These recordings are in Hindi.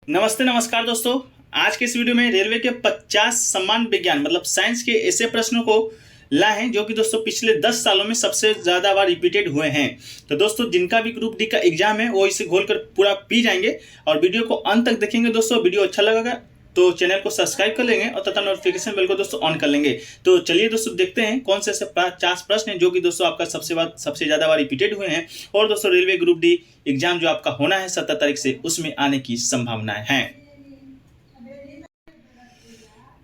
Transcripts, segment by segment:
नमस्ते नमस्कार दोस्तों। आज के इस वीडियो में रेलवे के 50 सम्मान विज्ञान मतलब साइंस के ऐसे प्रश्नों को लाए हैं जो कि दोस्तों पिछले 10 सालों में सबसे ज़्यादा बार रिपीटेड हुए हैं। तो दोस्तों जिनका भी ग्रुप डी का एग्जाम है वो इसे घोलकर पूरा पी जाएंगे और वीडियो को अंत तक देखेंगे। दोस्तों वीडियो अच्छा लगेगा तो चैनल को सब्सक्राइब कर लेंगे और तथा नोटिफिकेशन बेल को दोस्तों ऑन कर लेंगे। तो चलिए दोस्तों देखते हैं कौन से ऐसे 50 प्रश्न हैं जो कि दोस्तों आपका सबसे ज़्यादा बार रिपीटेड हुए हैं और दोस्तों रेलवे ग्रुप डी एग्जाम जो आपका होना है 17 तारीख से उसमें आने की संभावनाएं हैं।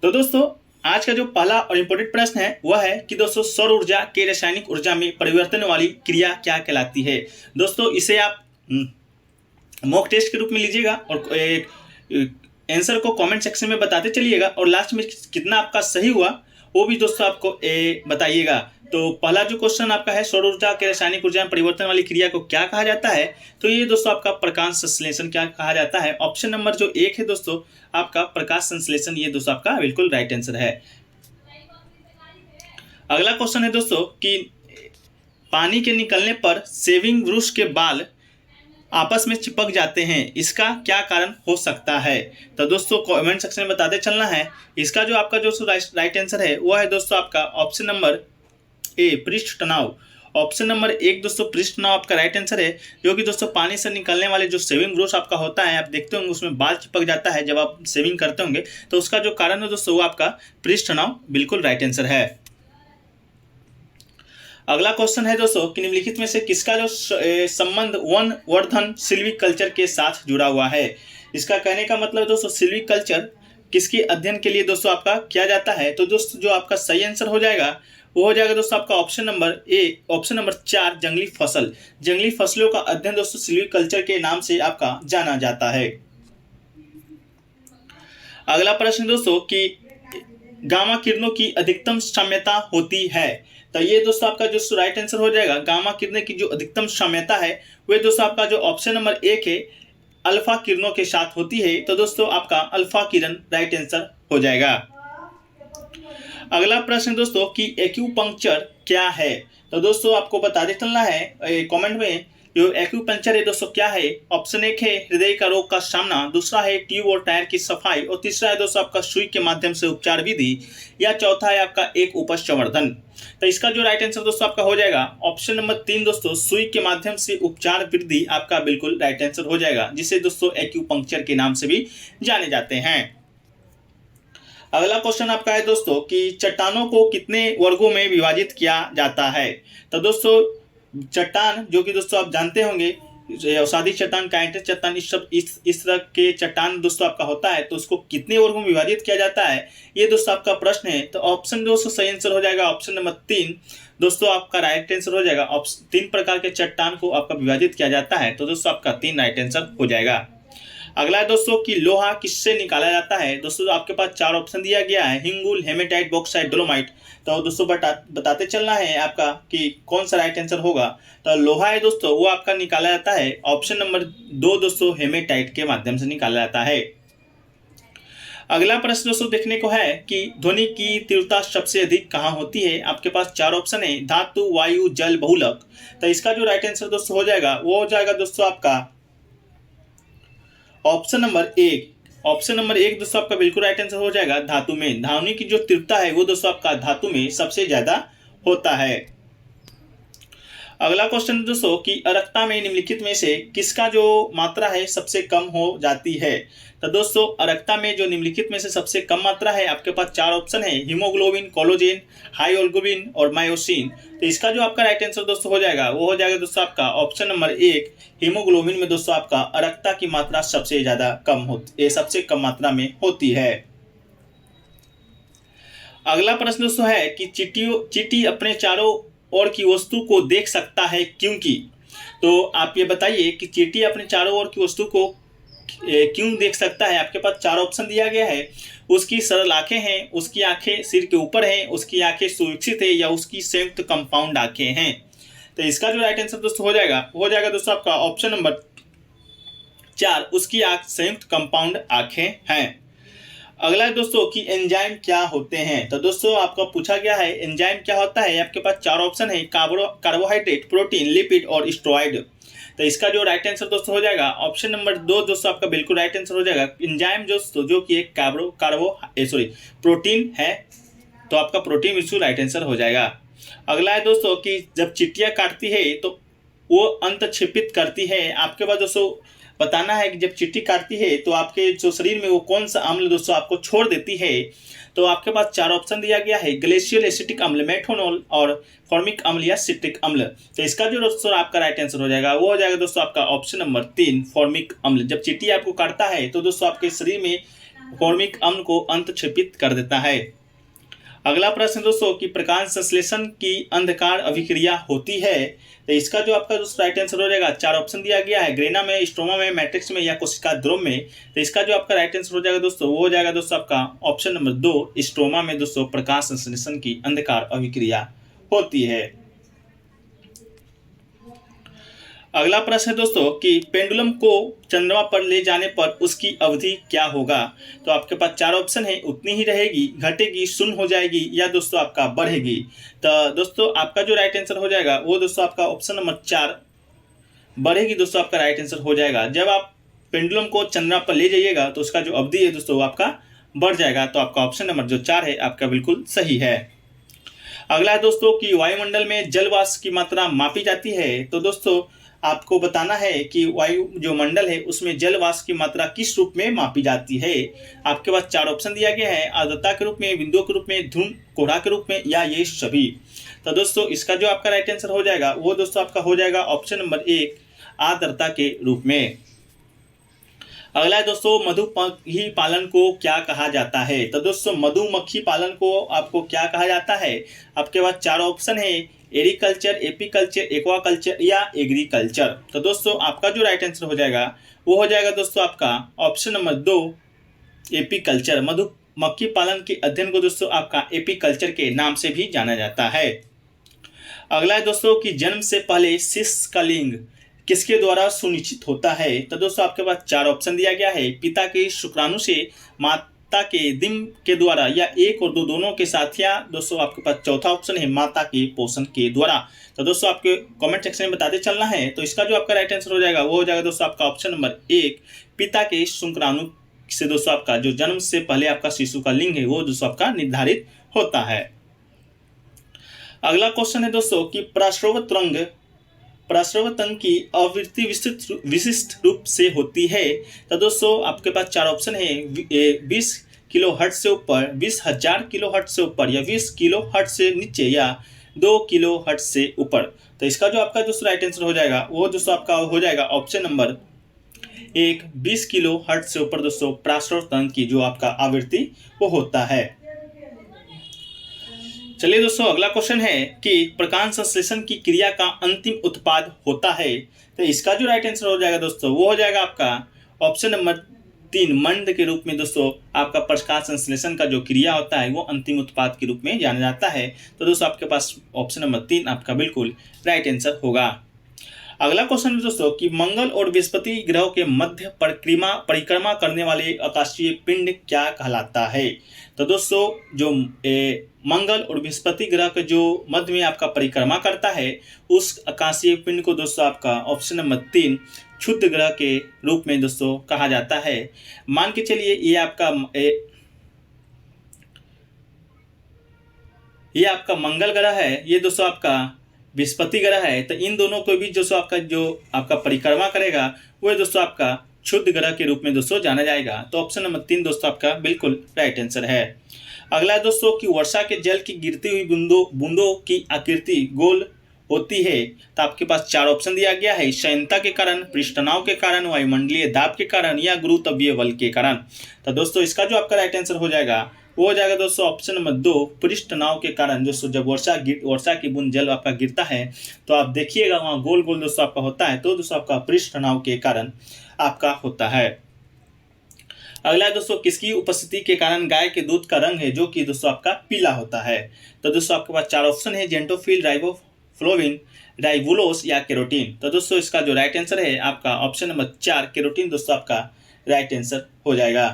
तो दोस्तों आज का जो पहला और इम्पोर्टेंट प्रश्न है वह है कि दोस्तों सौर ऊर्जा के रासायनिक ऊर्जा में परिवर्तन वाली क्रिया क्या कहलाती है। दोस्तों इसे आप मॉक टेस्ट के रूप में लीजिएगा और आंसर को कमेंट सेक्शन में बताते चलिएगा और लास्ट में कितना आपका सही हुआ वो भी दोस्तों आपको बताइएगा। तो पहला जो क्वेश्चन आपका है सौर ऊर्जा के रासायनिक ऊर्जा में परिवर्तन वाली क्रिया को क्या कहा जाता है, तो ये दोस्तों आपका प्रकाश संश्लेषण क्या कहा जाता है। ऑप्शन नंबर जो 1 है दोस्तों आपका प्रकाश संश्लेषण, ये दोस्तों आपका बिल्कुल राइट आंसर है। अगला क्वेश्चन है दोस्तों कि पानी के निकलने पर सेविंग ब्रश के बाल आपस में चिपक जाते हैं, इसका क्या कारण हो सकता है। तो दोस्तों कमेंट सेक्शन में बताते चलना है। इसका जो आपका जो राइट आंसर है वह है दोस्तों आपका ऑप्शन नंबर ए पृष्ठ तनाव। ऑप्शन नंबर 1 दोस्तों पृष्ठ तनाव आपका राइट आंसर है, जो कि दोस्तों पानी से निकलने वाले जो सेविंग ब्रश आपका होता है आप देखते होंगे उसमें बाल चिपक जाता है जब आप सेविंग करते होंगे, तो उसका जो कारण है दोस्तों वो आपका पृष्ठ तनाव बिल्कुल राइट आंसर है। अगला क्वेश्चन है दोस्तों कि निम्नलिखित में से किसका जो संबंध वन वर्धन सिल्वीकल्चर के साथ जुड़ा हुआ है। इसका कहने का मतलब दोस्तों सिल्वीकल्चर किसके अध्ययन के लिए दोस्तों आपका किया जाता है। तो दोस्तों जो आपका सही आंसर हो जाएगा वो हो जाएगा दोस्तों आपका ऑप्शन नंबर 4 जंगली फसल। जंगली फसलों का अध्ययन दोस्तों सिल्वीकल्चर के नाम से आपका जाना जाता है। अगला प्रश्न दोस्तों कि गामा किरणों की अधिकतम साम्यता होती है। तो ये दोस्तों आपका जो राइट आंसर हो जाएगा गामा किरणें की जो अधिकतम साम्यता है वह दोस्तों आपका जो ऑप्शन नंबर 1 है अल्फा किरणों के साथ होती है। तो दोस्तों आपका अल्फा किरण राइट आंसर हो जाएगा। अगला प्रश्न दोस्तों कि एक्यूपंक्चर क्या है। तो दोस्तों आपको बताते चलना है कमेंट में जो एक्यूपंक्चर है दोस्तों क्या है। ऑप्शन 1 है हृदय का रोग का सामना, दूसरा है ट्यूब और टायर की सफाई और तीसरा है दोस्तों आपका सुई के माध्यम से उपचार विधि या चौथा है आपका एक उपज संवर्धन। तो इसका जो राइट आंसर दोस्तों आपका हो जाएगा ऑप्शन नंबर 3 दोस्तों सुई के माध्यम से उपचार विधि आपका बिल्कुल राइट आंसर हो जाएगा, जिसे दोस्तों एक्यूपंक्चर के नाम से भी जाने जाते हैं। अगला क्वेश्चन आपका है दोस्तों कि चट्टानों को कितने वर्गों में विभाजित किया जाता है। तो दोस्तों चट्टान जो कि दोस्तों आप जानते होंगे अवसादी चट्टान, काइंटस चट्टान, इस तरह के चट्टान दोस्तों आपका होता है, तो उसको कितने वर्गों में विभाजित किया जाता है ये दोस्तों आपका प्रश्न है। तो ऑप्शन दोस्तों सही आंसर हो जाएगा ऑप्शन नंबर 3 दोस्तों आपका राइट आंसर हो जाएगा। 3 प्रकार के चट्टान को आपका विभाजित किया जाता है, तो दोस्तों आपका 3 राइट आंसर हो जाएगा। अगला है दोस्तों कि लोहा किससे निकाला जाता है। दोस्तों आपके पास 4 ऑप्शन दिया गया है हिंगुल, हेमेटाइट, बॉक्साइट, डोलोमाइट। तो दोस्तों बताते चलना है आपका कि कौन सा राइट आंसर होगा। तो लोहा है दोस्तों वो आपका निकाला जाता है ऑप्शन नंबर 2 दोस्तों हेमेटाइट के माध्यम से निकाला जाता है। अगला प्रश्न दोस्तों देखने को है कि ध्वनि की तीव्रता सबसे अधिक कहाँ होती है। आपके पास 4 ऑप्शन है धातु, वायु, जल, बहुलक। तो इसका जो राइट आंसर दोस्तों हो जाएगा वो हो जाएगा दोस्तों आपका ऑप्शन नंबर 1 दोस्तों आपका बिल्कुल राइट आंसर हो जाएगा धातु में। ध्वनि की जो तीव्रता है वो दोस्तों आपका धातु में सबसे ज्यादा होता है। अगला क्वेश्चन दोस्तों कि अरक्ता में निम्नलिखित में से किसका जो मात्रा है सबसे कम हो जाती है। तो दोस्तों अरक्ता में जो निम्नलिखित में से सबसे कम मात्रा है आपके पास 4 ऑप्शन है हीमोग्लोबिन, कोलेजन, हाई ओल्गोबिन और मायोसिन। तो इसका जो आपका राइट आंसर दोस्तों हो जाएगा वो हो जाएगा दोस्तों आपका ऑप्शन नंबर 1 हीमोग्लोबिन में दोस्तों आपका अरक्ता की मात्रा सबसे ज्यादा सबसे कम मात्रा में होती है। अगला प्रश्न दोस्तों है कि चींटी अपने चारों ओर की वस्तु को देख सकता है क्योंकि। तो आप ये बताइए कि चींटी अपने चारों ओर की वस्तु को क्यों देख सकता है। आपके पास 4 ऑप्शन दिया गया है उसकी सरल आंखें हैं, उसकी आंखें सिर के ऊपर हैं, उसकी आंखें सुरक्षित है या उसकी संयुक्त कंपाउंड आंखें हैं। तो इसका जो राइट आंसर दोस्तों हो जाएगा दोस्तों आपका ऑप्शन नंबर 4 उसकी संयुक्त कंपाउंड आंखें हैं। अगला है दोस्तों कि एंजाइम क्या होते हैं। तो दोस्तों आपका पूछा गया है एंजाइम क्या होता है। आपके पास 4 ऑप्शन है कार्बोहाइड्रेट, प्रोटीन, लिपिड और स्टेरॉइड। तो इसका जो राइट आंसर दोस्तों हो जाएगा ऑप्शन नंबर 2 दोस्तों आपका बिल्कुल राइट आंसर हो जाएगा। एंजाइम जो कि एक प्रोटीन है, तो आपका प्रोटीन बिल्कुल राइट आंसर हो जाएगा। अगला है दोस्तों कि जब चींटियां काटती है तो वो अंतक्षेपित करती है। आपके पास दोस्तों बताना है कि जब चींटी काटती है तो आपके जो शरीर में वो कौन सा अम्ल दोस्तों आपको छोड़ देती है। तो आपके पास 4 ऑप्शन दिया गया है, ग्लेशियल एसिटिक अम्ल, मेथनॉल और फॉर्मिक अम्ल या सिट्रिक अम्ल। तो इसका जो दोस्तों आपका राइट आंसर हो जाएगा वो हो जाएगा दोस्तों आपका ऑप्शन नंबर 3 फॉर्मिक अम्ल। जब चींटी आपको काटता है तो दोस्तों आपके शरीर में फॉर्मिक अम्ल को अंतक्षेपित कर देता है। अगला प्रश्न दोस्तों कि प्रकाश संश्लेषण की अंधकार अभिक्रिया होती है। तो इसका जो आपका दोस्तों राइट आंसर हो जाएगा 4 ऑप्शन दिया गया है, ग्रेना में, स्ट्रोमा में, मैट्रिक्स में या कोशिका ध्रुव में। तो इसका जो आपका राइट आंसर हो जाएगा दोस्तों वो हो जाएगा दोस्तों आपका ऑप्शन नंबर 2 स्ट्रोमा में दोस्तों प्रकाश संश्लेषण की अंधकार अभिक्रिया होती है। अगला प्रश्न है दोस्तों कि पेंडुलम को चंद्रमा पर ले जाने पर उसकी अवधि क्या होगा। तो आपके पास 4 ऑप्शन है, उतनी ही रहेगी, घटेगी, शून्य हो जाएगी या दोस्तों आपका बढ़ेगी। तो दोस्तों आपका जो राइट आंसर हो जाएगा वो दोस्तों आपका ऑप्शन नंबर 4 बढ़ेगी दोस्तों आपका राइट आंसर हो जाएगा। जब आप पेंडुलम को चंद्रमा पर ले जाइएगा तो उसका जो अवधि है दोस्तों वो आपका बढ़ जाएगा। तो आपका ऑप्शन नंबर जो 4 है आपका बिल्कुल सही है। अगला है दोस्तों कि वायुमंडल में जल वाष्प की मात्रा मापी जाती है। तो दोस्तों आपको बताना है कि वायु जो मंडल है उसमें जल वाष्प की मात्रा किस रूप में मापी जाती है। आपके पास 4 ऑप्शन दिया गया है, आर्द्रता के रूप में, बिंदुओं के रूप में, ध्रुव कोहरा के रूप में या ये सभी। तो दोस्तों इसका जो आपका राइट आंसर हो जाएगा वो दोस्तों आपका हो जाएगा ऑप्शन नंबर 1 आर्द्रता के रूप में। अगला है दोस्तों मधुमक्खी पालन को क्या कहा जाता है। तो दोस्तों मधुमक्खी पालन को आपको क्या कहा जाता है। आपके पास 4 ऑप्शन है, एरिकल्चर, एपीकल्चर, एक्वाकल्चर या एग्रीकल्चर। तो दोस्तों आपका जो राइट आंसर हो जाएगा वो हो जाएगा दोस्तों आपका ऑप्शन नंबर 2 एपीकल्चर। मधुमक्खी पालन के अध्ययन को दोस्तों आपका एपीकल्चर के नाम से भी जाना जाता है। अगला है दोस्तों कि जन्म से पहले शिशु का लिंग किसके द्वारा सुनिश्चित होता है। तो दोस्तों आपके पास 4 ऑप्शन दिया गया है, पिता के शुक्राणु से, माता के डिंब के द्वारा या 1 और 2 दोनों के साथ, या दोस्तों आपके पास चौथा ऑप्शन है माता के पोषण के द्वारा। तो दोस्तों आपके कमेंट सेक्शन में बताते चलना है। तो इसका जो आपका राइट आंसर हो जाएगा वो हो जाएगा दोस्तों आपका ऑप्शन नंबर 1 पिता के शुक्राणु से दोस्तों आपका जो जन्म से पहले आपका शिशु का लिंग है वो दोस्तों आपका निर्धारित होता है। अगला क्वेश्चन है दोस्तों कि प्रस्रव तरंग की आवृत्ति विशिष्ट रूप से होती है। तो दोस्तों आपके पास 4 ऑप्शन है, 20 किलो हर्ट्ज से ऊपर, 20,000 किलो हर्ट्ज से ऊपर या 20 किलो हर्ट्ज से नीचे या 2 किलो हर्ट्ज से ऊपर। तो इसका जो आपका दोस्तों राइट आंसर हो जाएगा वो दोस्तों आपका हो जाएगा ऑप्शन नंबर 1 20 किलो हर्ट्ज से ऊपर दोस्तों प्रस्रव तरंग की जो आपका आवृत्ति वो होता है। चलिए दोस्तों अगला क्वेश्चन है कि प्रकाश संश्लेषण की क्रिया का अंतिम उत्पाद होता है। तो इसका जो राइट आंसर हो जाएगा दोस्तों वो हो जाएगा आपका ऑप्शन नंबर 3 मंद के रूप में दोस्तों आपका प्रकाश संश्लेषण का जो क्रिया होता है वो अंतिम उत्पाद के रूप में जाना जाता है। तो दोस्तों आपके पास ऑप्शन नंबर 3 आपका बिल्कुल राइट आंसर होगा। अगला क्वेश्चन है दोस्तों कि मंगल और बृहस्पति ग्रह के मध्य परिक्रमा करने वाले आकाशीय पिंड क्या कहलाता है। तो दोस्तों जो मंगल और बृहस्पति ग्रह के जो मध्य में आपका परिक्रमा करता है उस आकाशीय पिंड को दोस्तों आपका ऑप्शन नंबर 3 क्षुद्र ग्रह के रूप में दोस्तों कहा जाता है। मान के चलिए ये आपका मंगल ग्रह है, ये दोस्तों आपका बृहस्पति ग्रह है। तो इन दोनों को भी दोस्तों आपका जो आपका परिक्रमा करेगा वो दोस्तों आपका क्षुद्र ग्रह के रूप में दोस्तों जाना जाएगा। तो ऑप्शन नंबर 3 दोस्तों आपका बिल्कुल राइट आंसर है। अगला है दोस्तों कि वर्षा के जल की गिरती हुई बूंदों की आकृति गोल होती है। तो आपके पास 4 ऑप्शन दिया गया है, संयंता के कारण, पृष्ठनाव के कारण, वायुमंडलीय दाब के कारण या गुरुत्वीय बल के कारण। तो दोस्तों इसका जो आपका राइट आंसर हो जाएगा वो हो जाएगा दोस्तों ऑप्शन नंबर 2 पृष्ठनाव के कारण। दोस्तों जब वर्षा की बूंद जल आपका गिरता है तो आप देखिएगा वहाँ गोल गोल दोस्तों आपका होता है, तो दोस्तों आपका पृष्ठनाव के कारण आपका होता है। अगला है दोस्तों किसकी उपस्थिति के कारण गाय के दूध का रंग है जो कि दोस्तों आपका पीला होता है। तो दोस्तों आपके पास 4 ऑप्शन है, जेंटोफिल, राइबोफ्लोविन, राइबुलोस या केरोटीन। तो दोस्तों इसका जो राइट आंसर है आपका ऑप्शन नंबर 4 केरोटीन दोस्तों आपका राइट आंसर हो जाएगा।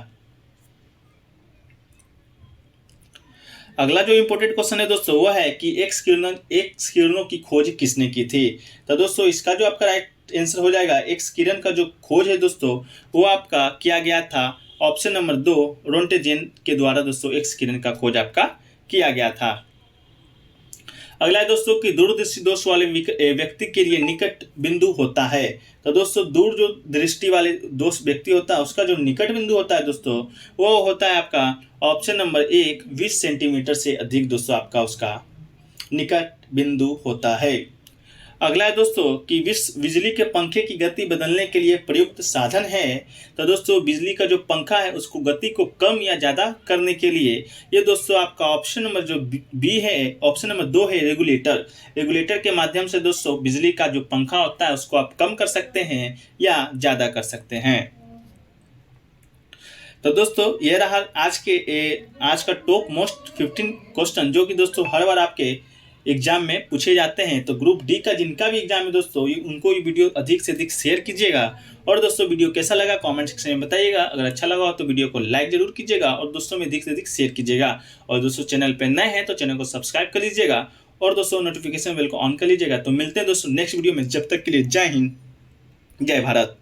अगला जो इंपॉर्टेंट क्वेश्चन है दोस्तों वो है कि एक्स किरणों की खोज किसने की थी। तो दोस्तों इसका जो आपका राइट आंसर हो जाएगा एक्स किरण का जो खोज है दोस्तों वो आपका किया गया था ऑप्शन नंबर 2 रोंटेजेन के द्वारा दोस्तों एक्स किरण का खोज आपका किया गया था। अगला है दोस्तों कि दूरदृष्टि दोष वाले व्यक्ति के लिए निकट बिंदु होता है। तो दोस्तों दूर जो दृष्टि वाले दोष व्यक्ति होता है उसका जो निकट बिंदु होता है दोस्तों वो होता है आपका ऑप्शन नंबर 1 20 सेंटीमीटर से अधिक दोस्तों आपका उसका निकट बिंदु होता है। अगला है दोस्तों कि बिजली के पंखे की गति बदलने के लिए प्रयुक्त साधन है। तो दोस्तों बिजली का जो पंखा है उसको गति को कम या ज़्यादा करने के लिए ये दोस्तों आपका ऑप्शन नंबर जो बी है ऑप्शन नंबर 2 है रेगुलेटर। रेगुलेटर के माध्यम से दोस्तों बिजली का जो पंखा होता है उसको आप कम कर सकते हैं या ज़्यादा कर सकते हैं। तो दोस्तों ये रहा आज का टॉप मोस्ट 15 क्वेश्चन जो कि दोस्तों हर बार आपके एग्जाम में पूछे जाते हैं। तो ग्रुप डी का जिनका भी एग्जाम है दोस्तों उनको ये वीडियो अधिक से अधिक शेयर कीजिएगा। और दोस्तों वीडियो कैसा लगा कमेंट सेक्शन में बताइएगा। अगर अच्छा लगा हो तो वीडियो को लाइक जरूर कीजिएगा और दोस्तों में अधिक से अधिक शेयर कीजिएगा। और दोस्तों चैनल पर नए हैं तो चैनल को सब्सक्राइब कर लीजिएगा और दोस्तों नोटिफिकेशन बेल को ऑन कर लीजिएगा। तो मिलते हैं दोस्तों नेक्स्ट वीडियो में, जब तक के लिए जय हिंद जय भारत।